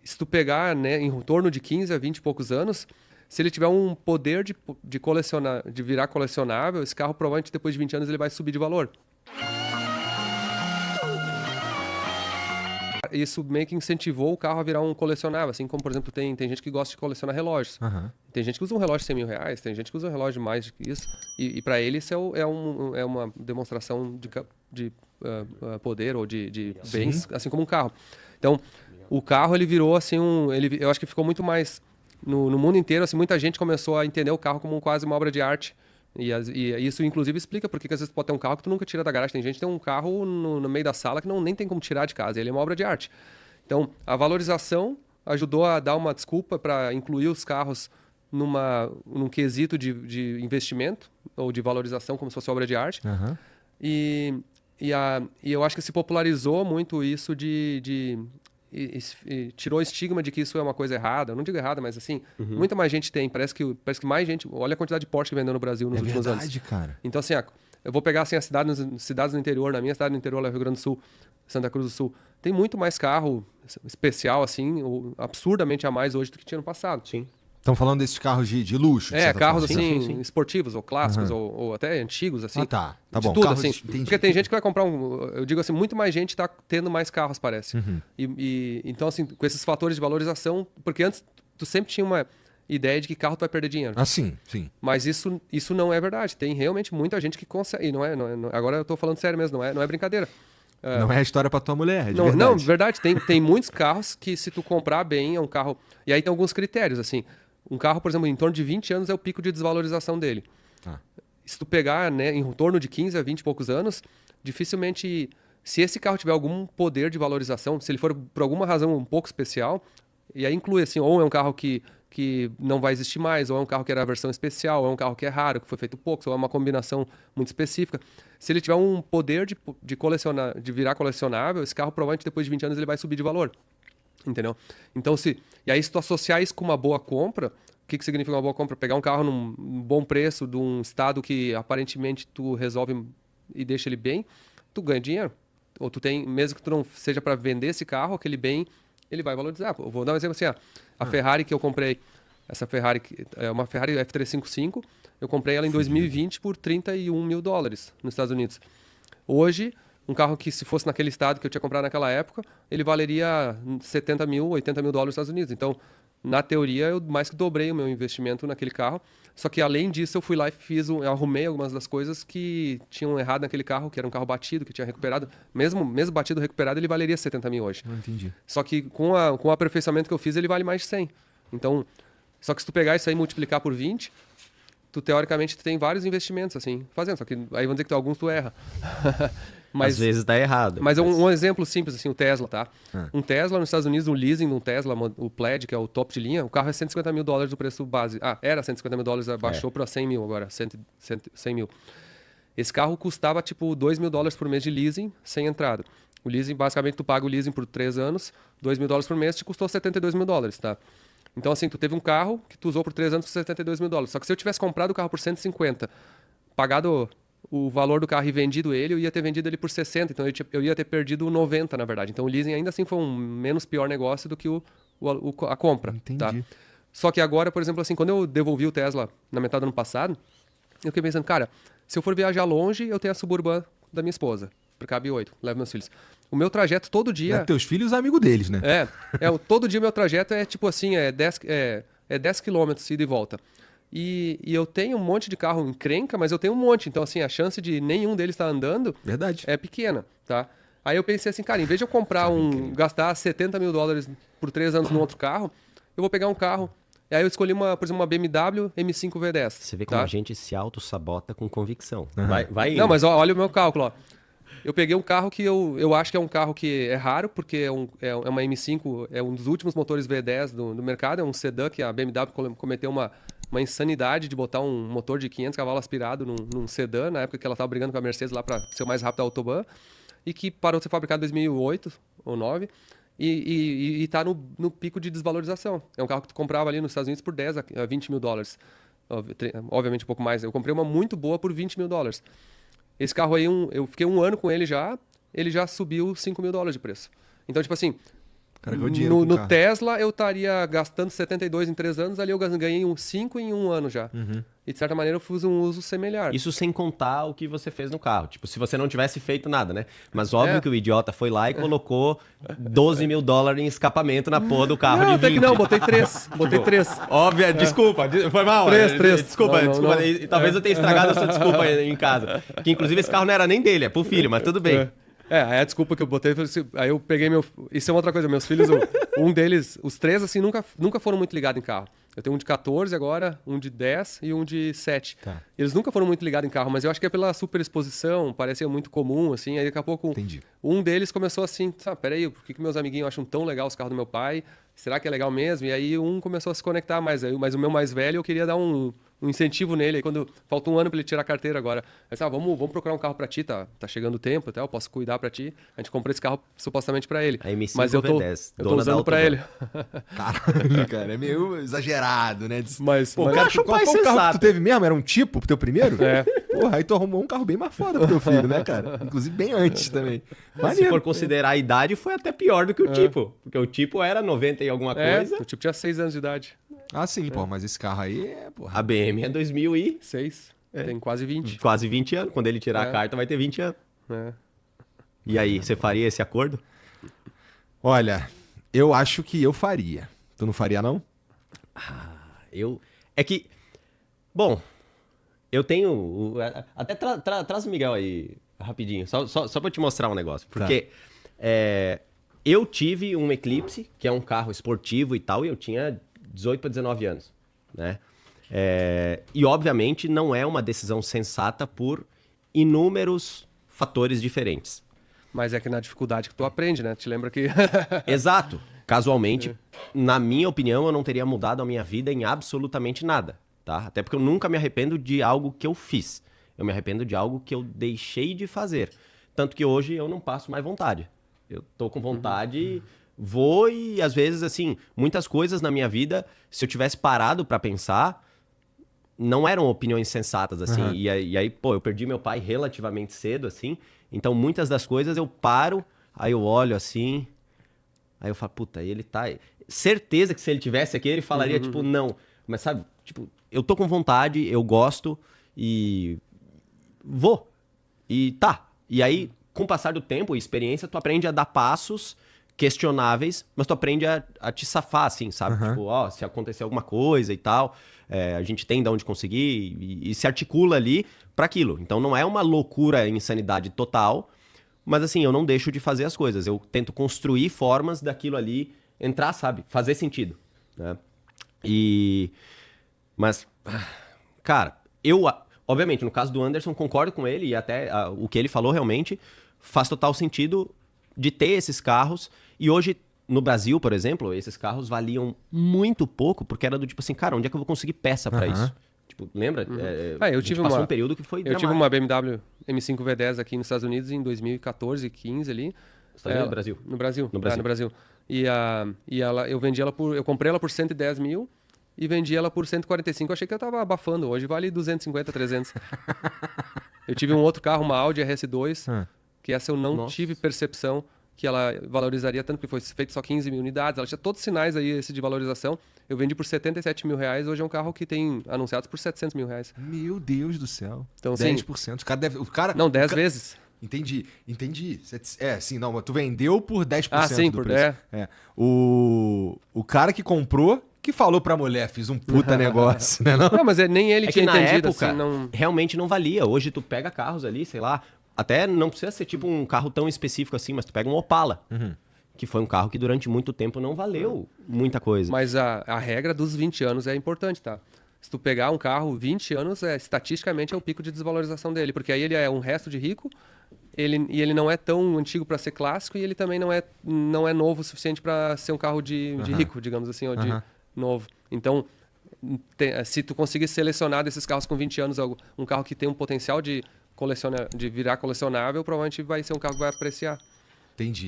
se tu pegar, né, em torno de 15 a 20 e poucos anos, se ele tiver um poder de colecionar, de virar colecionável, esse carro provavelmente depois de 20 anos ele vai subir de valor. Isso meio que incentivou o carro a virar um colecionável, assim como, por exemplo, tem gente que gosta de colecionar relógios. Aham. Tem gente que usa um relógio de 100 mil reais, tem gente que usa um relógio de mais do que isso, e para ele isso é uma demonstração de poder ou de bens, assim como um carro. Então, o carro ele virou assim eu acho que ficou muito mais no mundo inteiro, assim, muita gente começou a entender o carro como quase uma obra de arte. E isso, inclusive, explica porque que às vezes tu pode ter um carro que tu nunca tira da garagem. Tem gente que tem um carro no meio da sala que nem tem como tirar de casa. Ele é uma obra de arte. Então, a valorização ajudou a dar uma desculpa para incluir os carros num quesito de investimento ou de valorização, como se fosse obra de arte. Aham. E eu acho que se popularizou muito isso e tirou o estigma de que isso é uma coisa errada. Eu não digo errada, mas assim, muita mais gente tem. Parece que mais gente... Olha a quantidade de Porsche que vendeu no Brasil nos últimos anos. É verdade, cara. Então, assim, eu vou pegar assim, as cidades do interior. Na minha cidade do interior, lá no Rio Grande do Sul, Santa Cruz do Sul, tem muito mais carro especial, assim, absurdamente a mais hoje do que tinha no passado. Sim. Estão falando desses carros de luxo. de certa Carros forma. assim, sim. esportivos ou clássicos ou até antigos, assim. Ah, tá. Tá De bom. tudo, Carros assim. entendi. Porque tem gente que vai comprar eu digo assim, muito mais gente está tendo mais carros, parece. Então, assim, com esses fatores de valorização, porque antes tu sempre tinha uma ideia de que carro tu vai perder dinheiro. Ah, sim. Mas isso não é verdade. Tem realmente muita gente que consegue. E agora eu tô falando sério mesmo, não é brincadeira. Não é a história pra tua mulher, é de Não, verdade. não, verdade. Tem muitos carros que se tu comprar bem, é um carro... E aí tem alguns critérios, assim. Um carro, por exemplo, em torno de 20 anos é o pico de desvalorização dele. Ah. Se tu pegar, né, em torno de 15 a 20 e poucos anos, dificilmente... Se esse carro tiver algum poder de valorização, se ele for por alguma razão um pouco especial, e aí inclui assim, ou é um carro que não vai existir mais, ou é um carro que era a versão especial, ou é um carro que é raro, que foi feito pouco, ou é uma combinação muito específica. Se ele tiver um poder de colecionar, de virar colecionável, esse carro provavelmente depois de 20 anos ele vai subir de valor. Entendeu? Então, e aí se tu associar isso com uma boa compra, o que significa uma boa compra? Pegar um carro num bom preço, de um estado que aparentemente tu resolve e deixa ele bem, tu ganha dinheiro. Ou tu tem, mesmo que tu não seja para vender esse carro, aquele bem, ele vai valorizar. Eu vou dar um exemplo assim, a Ferrari que eu comprei, essa Ferrari, é uma Ferrari F355, eu comprei ela em 2020 por $31 mil nos Estados Unidos. Hoje, um carro que se fosse naquele estado que eu tinha comprado naquela época, ele valeria 70 mil, 80 mil dólares nos Estados Unidos. Então, na teoria, eu mais que dobrei o meu investimento naquele carro. Só que, além disso, eu fui lá e eu arrumei algumas das coisas que tinham errado naquele carro, que era um carro batido, que tinha recuperado. Mesmo batido, recuperado, ele valeria 70 mil hoje. Não entendi. Só que com o aperfeiçoamento que eu fiz, ele vale mais de 100. Então, só que se tu pegar isso aí e multiplicar por 20, teoricamente, tu tem vários investimentos, assim, fazendo. Só que aí vão dizer que alguns tu erra. Às vezes dá errado. Mas um exemplo simples, assim, o Tesla, tá? Um Tesla nos Estados Unidos, um leasing de um Tesla, o Plaid, que é o top de linha, o carro é 150 mil dólares do preço base. Era 150 mil dólares, baixou para 100 mil agora, 100 mil. Esse carro custava, tipo, 2 mil dólares por mês de leasing, sem entrada. O leasing, basicamente, tu paga o leasing por 3 anos, 2 mil dólares por mês, te custou 72 mil dólares, tá? Então, assim, tu teve um carro que tu usou por 3 anos por 72 mil dólares. Só que se eu tivesse comprado o carro por 150, pagado o valor do carro e vendido ele, eu ia ter vendido ele por 60, então eu ia ter perdido 90, na verdade. Então o leasing ainda assim foi um menos pior negócio do que a compra. Entendi. Tá? Só que agora, por exemplo, assim, quando eu devolvi o Tesla na metade do ano passado, eu fiquei pensando, cara, se eu for viajar longe, eu tenho a Suburban da minha esposa, porque cabe 8, levo meus filhos. O meu trajeto todo dia... Teus filhos amigos deles, né? Todo dia meu trajeto é tipo assim, é 10 quilômetros ida e volta. E eu tenho um monte de carro encrenca, mas eu tenho um monte. Então, assim, a chance de nenhum deles estar andando Verdade. é pequena, tá? Aí eu pensei assim, cara, em vez de eu comprar gastar 70 mil dólares por 3 anos num outro carro, eu vou pegar um carro. E aí eu escolhi, por exemplo, uma BMW M5 V10. Você vê como tá? a gente se auto-sabota com convicção. Uhum. Vai Não, mas olha o meu cálculo, ó. Eu peguei um carro que eu acho que é um carro que é raro, porque é uma M5, é um dos últimos motores V10 do mercado, é um sedã que a BMW cometeu uma insanidade de botar um motor de 500 cavalos aspirado num sedã, na época que ela estava brigando com a Mercedes lá para ser o mais rápido da Autobahn, e que parou de ser fabricado em 2008 ou 2009, e está no pico de desvalorização. É um carro que tu comprava ali nos Estados Unidos por 10 a 20 mil dólares. Obviamente um pouco mais. Eu comprei uma muito boa por 20 mil dólares. Esse carro aí, eu fiquei um ano com ele já subiu 5 mil dólares de preço. Então, tipo assim, Cara, ganhou dinheiro com o No carro. Tesla, eu estaria gastando 72 em 3 anos, ali eu ganhei 5 em 1 ano já. E de certa maneira eu fiz um uso semelhante. Isso sem contar o que você fez no carro. Tipo, se você não tivesse feito nada, né? Mas óbvio que o idiota foi lá e colocou $12 mil em escapamento na porra do carro Não, de até 20. que não, botei 3. Botei 3. Óbvio, desculpa, foi mal. Três. Desculpa, Não, desculpa. não. E talvez eu tenha estragado a sua desculpa em casa. Que inclusive esse carro não era nem dele, é pro filho, mas tudo bem. Aí a desculpa que eu botei foi assim, aí eu peguei isso é uma outra coisa, meus filhos, um deles, os 3 assim, nunca foram muito ligados em carro. Eu tenho um de 14 agora, um de 10 e um de 7. Tá. Eles nunca foram muito ligados em carro, mas eu acho que é pela superexposição, parecia muito comum, assim, aí daqui a pouco Entendi. um deles começou assim, peraí, por que meus amiguinhos acham tão legal os carros do meu pai? Será que é legal mesmo? E aí um começou a se conectar mais, mas o meu mais velho eu queria dar um incentivo nele. Aí quando falta 1 ano para ele tirar a carteira agora, eu disse, vamos procurar um carro para ti, tá chegando o tempo, até eu posso cuidar para ti. A gente comprou esse carro supostamente para ele. A M5 mas eu tô V10, eu tô dona da usando para ele. Caralho, cara, é meio exagerado, né? Mas Pô, cara, acho um qual pai foi o carro que sensato. tu teve mesmo? Era um tipo pro teu primeiro? É. Porra, aí tu arrumou um carro bem mais foda pro teu filho, né, cara? Inclusive bem antes também. Se Maneiro. for considerar a idade, foi até pior do que o tipo. Porque o tipo era 90 e alguma coisa. O tipo tinha 6 anos de idade. Ah, sim, pô, mas esse carro aí é, porra. A BM é 2000 e 6. Tem quase 20. quase 20 anos. Quando ele tirar a carta, vai ter 20 anos. É. E aí, você faria esse acordo? Olha, eu acho que eu faria. Tu não faria, não? É que... Bom, eu tenho... Até traz o Miguel aí, rapidinho. Só pra te mostrar um negócio. Porque eu tive um Eclipse, que é um carro esportivo e tal, e eu tinha 18 para 19 anos, né? E, obviamente, não é uma decisão sensata por inúmeros fatores diferentes. Mas é que na dificuldade que tu aprende, né? Te lembra que... Exato. Casualmente, na minha opinião, eu não teria mudado a minha vida em absolutamente nada, tá? Até porque eu nunca me arrependo de algo que eu fiz. Eu me arrependo de algo que eu deixei de fazer. Tanto que hoje eu não passo mais vontade. Eu tô com vontade, vou e às vezes, assim, muitas coisas na minha vida, se eu tivesse parado pra pensar, não eram opiniões sensatas, assim. E aí, pô, eu perdi meu pai relativamente cedo, assim. Então, muitas das coisas eu paro, aí eu olho assim, aí eu falo, puta, ele tá... Certeza que se ele tivesse aqui, ele falaria, tipo, não. Mas, sabe, tipo, eu tô com vontade, eu gosto e vou. E tá. E aí, com o passar do tempo e experiência, tu aprende a dar passos questionáveis, mas tu aprende a te safar, assim, sabe? Tipo, ó, se acontecer alguma coisa e tal, a gente tem de onde conseguir e se articula ali para aquilo. Então não é uma loucura, insanidade total, mas assim, eu não deixo de fazer as coisas. Eu tento construir formas daquilo ali entrar, sabe? Fazer sentido, né? Mas, cara, obviamente, no caso do Anderson, concordo com ele e até o que ele falou realmente faz total sentido de ter esses carros. E hoje, no Brasil, por exemplo, esses carros valiam muito pouco, porque era do tipo assim, cara, onde é que eu vou conseguir peça pra isso? Tipo, lembra? Eu tive passou um período que foi tive uma BMW M5 V10 aqui nos Estados Unidos em 2014, 15 ali. Estados Unidos, Brasil? No Brasil. No Brasil. No Brasil. E eu comprei ela por 110 mil e vendi ela por 145. Eu achei que eu tava abafando. Hoje vale 250, 300. Eu tive um outro carro, uma Audi RS2, que essa eu não tive percepção que ela valorizaria tanto, porque foi feito só 15 mil unidades. Ela tinha todos os sinais aí esse de valorização. Eu vendi por 77 mil reais. Hoje é um carro que tem anunciados por 700 mil reais. Meu Deus do céu. Então, 10%. O cara... Não, 10 vezes. Entendi. Sim, não, mas tu vendeu por 10% sim, do preço. O cara que comprou, que falou pra mulher, fiz um puta negócio, né? Não, mas nem ele tinha que na entendido. época, assim, não... realmente não valia. Hoje tu pega carros ali, sei lá, até não precisa ser tipo um carro tão específico assim, mas tu pega um Opala, que foi um carro que durante muito tempo não valeu muita coisa. Mas a regra dos 20 anos é importante, tá? Se tu pegar um carro 20 anos, estatisticamente é o pico de desvalorização dele, porque aí ele é um resto de rico, ele não é tão antigo para ser clássico e ele também não é novo o suficiente para ser um carro de rico, digamos assim, ou de novo. Então, se tu conseguir selecionar desses carros com 20 anos um carro que tem um potencial de virar colecionável, provavelmente vai ser um carro que vai apreciar. entendi.